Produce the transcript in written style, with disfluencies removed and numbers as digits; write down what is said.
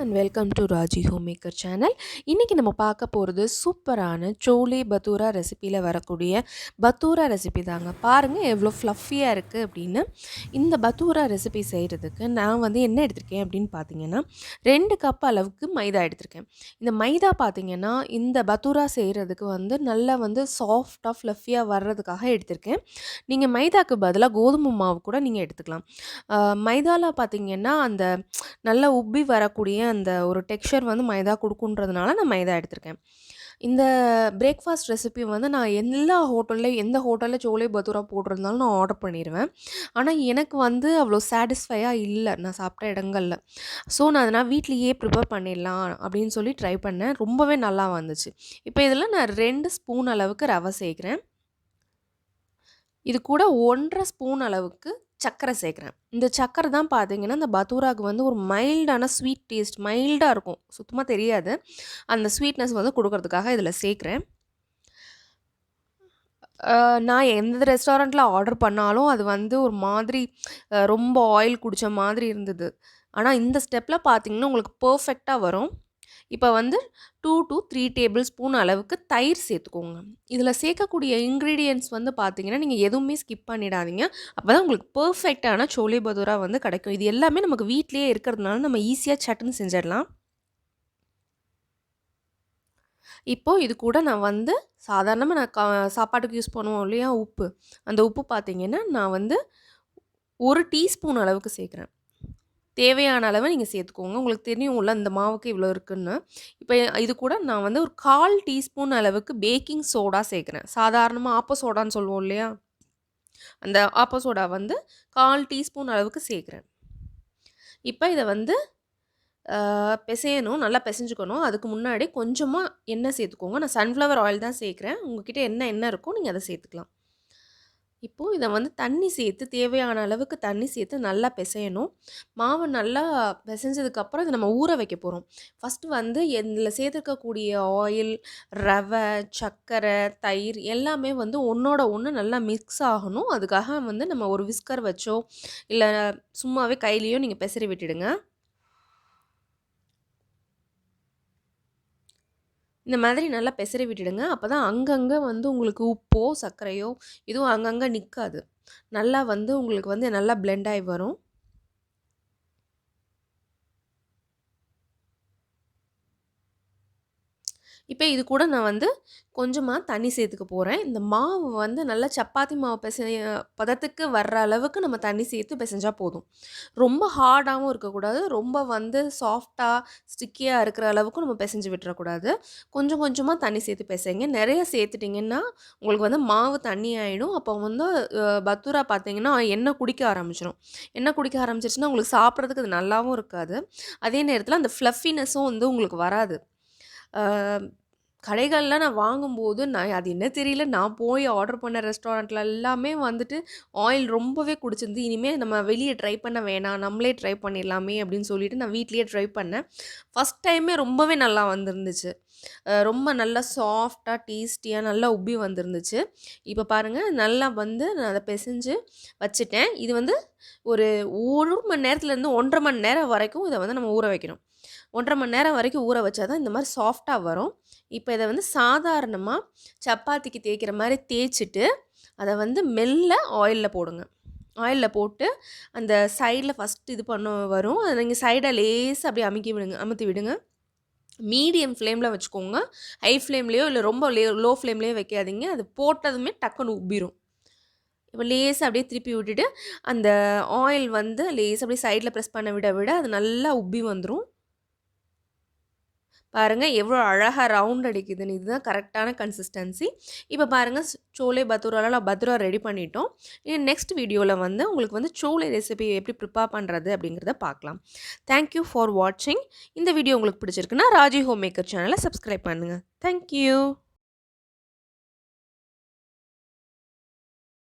And welcome to Raji home maker channel. இன்றைக்கி நம்ம பார்க்க போகிறது சூப்பரான சோலே பத்தூரா ரெசிப்பியில் வரக்கூடிய பத்தூரா ரெசிபி தாங்க. பாருங்கள் எவ்வளோ ஃப்ளஃபியாக இருக்குது அப்படின்னு. இந்த பத்தூரா ரெசிபி செய்கிறதுக்கு நான் என்ன எடுத்திருக்கேன் அப்படின்னு பார்த்தீங்கன்னா 2 கப் அளவுக்கு மைதா எடுத்திருக்கேன். இந்த மைதா பார்த்தீங்கன்னா இந்த பத்தூரா செய்கிறதுக்கு நல்லா சாஃப்டாக ஃப்ளஃபியாக வர்றதுக்காக எடுத்திருக்கேன். நீங்கள் மைதாக்கு பதிலாக கோதுமை மாவு கூட நீங்கள் எடுத்துக்கலாம். மைதாவில் பார்த்தீங்கன்னா அந்த நல்லா உப்பி வரக்கூடிய அந்த ஒரு டெக்ஸ்சர் மைதா குடுக்குன்றதுனால நான் மைதா எடுத்திருக்கேன். இந்த பிரேக்ஃபாஸ்ட் ரெசிபி நான் எந்த ஹோட்டல்ல சோலே பத்தூரா போட்டிருந்தாலும் நான் ஆர்டர் பண்ணிருவேன். ஆனா எனக்கு அவ்வளோ சாட்டிஸ்ஃபையா இல்ல நான் சாப்பிட்ட இடங்கள்ல. ஸோ நான் அதனால் வீட்லயே ப்ரிப்பேர் பண்ணிடலாம் அப்படின்னு சொல்லி ட்ரை பண்ணேன். ரொம்பவே நல்லா வந்துச்சு. இப்போ இதில் நான் 2 ஸ்பூன் அளவுக்கு ரவை சேர்க்கிறேன். இது கூட 1 1/2 ஸ்பூன் அளவுக்கு சர்க்கரை சேர்க்குறேன். இந்த சர்க்கரை தான் பார்த்தீங்கன்னா, இந்த பத்தூராவுக்கு ஒரு மைல்டான ஸ்வீட் டேஸ்ட் மைல்டாக இருக்கும். சுத்தமாக தெரியாது. அந்த ஸ்வீட்னஸ் கொடுக்கறதுக்காக இதில் சேர்க்குறேன். நான் எந்த ரெஸ்டாரண்ட்டில் ஆர்டர் பண்ணாலும் அது ஒரு மாதிரி ரொம்ப ஆயில் குடித்த மாதிரி இருந்தது. ஆனால் இந்த ஸ்டெப்பில் பார்த்தீங்கன்னா உங்களுக்கு பெர்ஃபெக்டாக வரும். இப்போ 2 to 3 டேபிள் ஸ்பூன் அளவுக்கு தயிர் சேர்த்துக்கோங்க. இதில் சேர்க்கக்கூடிய இன்க்ரீடியன்ட்ஸ் பார்த்தீங்கன்னா, நீங்கள் எதுவுமே ஸ்கிப் பண்ணிடாதீங்க. அப்போ தான் உங்களுக்கு பெர்ஃபெக்டான சோலே பத்தூரா கிடைக்கும். இது எல்லாமே நமக்கு வீட்டிலேயே இருக்கிறதுனால நம்ம ஈஸியாக சட்டுன்னு செஞ்சிடலாம். இப்போது இது கூட நான் சாதாரணமாக நான் சாப்பாட்டுக்கு யூஸ் பண்ணுவோம் இல்லையா உப்பு. அந்த உப்பு பார்த்தீங்கன்னா, நான் 1 டீஸ்பூன் அளவுக்கு சேர்க்குறேன். தேவையான அளவு நீங்கள் சேர்த்துக்கோங்க. உங்களுக்கு தெரியும்ல இந்த மாவுக்கு இவ்வளோ இருக்குன்னு. இப்போ இது கூட நான் ஒரு 1/4 டீஸ்பூன் அளவுக்கு பேக்கிங் சோடா சேர்க்குறேன். சாதாரணமாக ஆப்ப சோடான்னு சொல்லுவோம் இல்லையா? அந்த ஆப்ப சோடா 1/4 டீஸ்பூன் அளவுக்கு சேர்க்குறேன். இப்போ இதை பிசையணும். நல்லா பிசைஞ்சுக்கணும். அதுக்கு முன்னாடி கொஞ்சமாக எண்ணெய் சேர்த்துக்கோங்க. நான் சன்ஃப்ளவர் ஆயில் தான் சேர்க்குறேன். உங்ககிட்ட என்ன எண்ணெய் இருக்கோ நீங்கள் அதை சேர்த்துக்கலாம். இப்போது இதை தண்ணி சேர்த்து தேவையான அளவுக்கு தண்ணி சேர்த்து நல்லா பிசையணும். மாவு நல்லா பிசைஞ்சதுக்கப்புறம் இதை நம்ம ஊற வைக்க போகிறோம். ஃபஸ்ட்டு இதில் சேர்த்துருக்கக்கூடிய ஆயில், ரவை, சர்க்கரை, தயிர் எல்லாமே ஒன்றோட ஒன்று நல்லா மிக்ஸ் ஆகணும். அதுக்காக நம்ம ஒரு விஸ்கர் வச்சோ இல்லை சும்மாவே கையிலையோ நீங்கள் பிசறி விட்டுடுங்க. இந்த மாதிரி நல்லா பெசறி விட்டுடுங்க. அப்போ தான் அங்கங்கே உங்களுக்கு உப்போ, சர்க்கரையோ இதுவும் அங்கங்கே நிற்காது. நல்லா உங்களுக்கு நல்லா பிளெண்ட் ஆகி வரும். இப்போ இது கூட நான் கொஞ்சமாக தண்ணி சேர்த்துக்க போகிறேன். இந்த மாவு நல்லா சப்பாத்தி மாவு பதத்துக்கு வர்ற அளவுக்கு நம்ம தண்ணி சேர்த்து பிசைஞ்சா போதும். ரொம்ப ஹார்டாகவும் இருக்கக்கூடாது. ரொம்ப சாஃப்டாக ஸ்டிக்கியாக இருக்கிற அளவுக்கு நம்ம பிசைஞ்சு விட்டுறக்கூடாது. கொஞ்சம் கொஞ்சமாக தண்ணி சேர்த்து பிசைங்க. நிறைய சேர்த்துட்டிங்கன்னா உங்களுக்கு மாவு தண்ணி ஆகிடும். அப்போ பத்தூரா பார்த்தீங்கன்னா எண்ணெய் குடிக்க ஆரம்பிச்சிடும். எண்ணெய் குடிக்க ஆரம்பிச்சிருச்சுன்னா உங்களுக்கு சாப்பிட்றதுக்கு அது நல்லாவும் இருக்காது. அதே நேரத்தில் அந்த ஃப்ளஃபினஸும் உங்களுக்கு வராது. கடைகள்லாம் நான் வாங்கும்போது நான் அது என்ன தெரியல, நான் போய் ஆர்டர் பண்ண ரெஸ்டாரண்ட்ல எல்லாமே ஆயில் ரொம்பவே குடிச்சிருந்து. இனிமேல் நம்ம வெளியே ட்ரை பண்ண வேணாம், நம்மளே ட்ரை பண்ணிடலாமே அப்படின்னு சொல்லிட்டு நான் வீட்லேயே ட்ரை பண்ணேன். ஃபஸ்ட் டைமே ரொம்பவே நல்லா வந்துருந்துச்சு. ரொம்ப நல்லா சாஃப்டாக டேஸ்டியாக நல்லா உப்பி வந்துருந்துச்சு. இப்போ பாருங்கள் நல்லா நான் அதை பிசைஞ்சு வச்சுட்டேன். இது ஒரு 1 மணி நேரத்துலேருந்து 1.5 மணி நேரம் வரைக்கும் இதை நம்ம ஊற வைக்கணும். 1.5 மணி நேரம் வரைக்கும் ஊற வச்சா தான் இந்த மாதிரி சாஃப்டாக வரும். இப்போ இதை சாதாரணமாக சப்பாத்திக்கு தேய்க்கிற மாதிரி தேய்ச்சிட்டு அதை மெல்ல ஆயிலில் போடுங்க. ஆயிலில் போட்டு அந்த சைடில் ஃபஸ்ட்டு இது பண்ண வரும். அதை நீங்கள் சைடை லேசாக அப்படியே அமுத்தி விடுங்க. மீடியம் ஃப்ளேமில் வச்சுக்கோங்க. ஹை ஃப்ளேம்லேயோ இல்லை ரொம்ப லோ ஃப்ளேம்லேயோ வைக்காதீங்க. அது போட்டதுமே டக்குன்னு உப்பிடும். இப்போ லேசாக அப்படியே திருப்பி விட்டுட்டு அந்த ஆயில் லேசாக அப்படியே சைடில் ப்ரெஸ் பண்ண விட அது நல்லா உப்பி வந்துடும். பாருங்கள் எவ்வளோ அழகாக ரவுண்ட் அடிக்குதுன்னு. இதுதான் கரெக்டான கன்சிஸ்டன்சி. இப்போ பாருங்கள் சோலே பத்தூரா ரெடி பண்ணிட்டோம். நெக்ஸ்ட் வீடியோவில் உங்களுக்கு சோலே ரெசிபி எப்படி ப்ரிப்பேர் பண்ணுறது அப்படிங்கிறத பார்க்கலாம். தேங்க்யூ ஃபார் வாட்சிங். இந்த வீடியோ உங்களுக்கு பிடிச்சிருக்குன்னா ராஜி ஹோம் மேக்கர் சேனலை சப்ஸ்கிரைப் பண்ணுங்கள். தேங்க்யூ.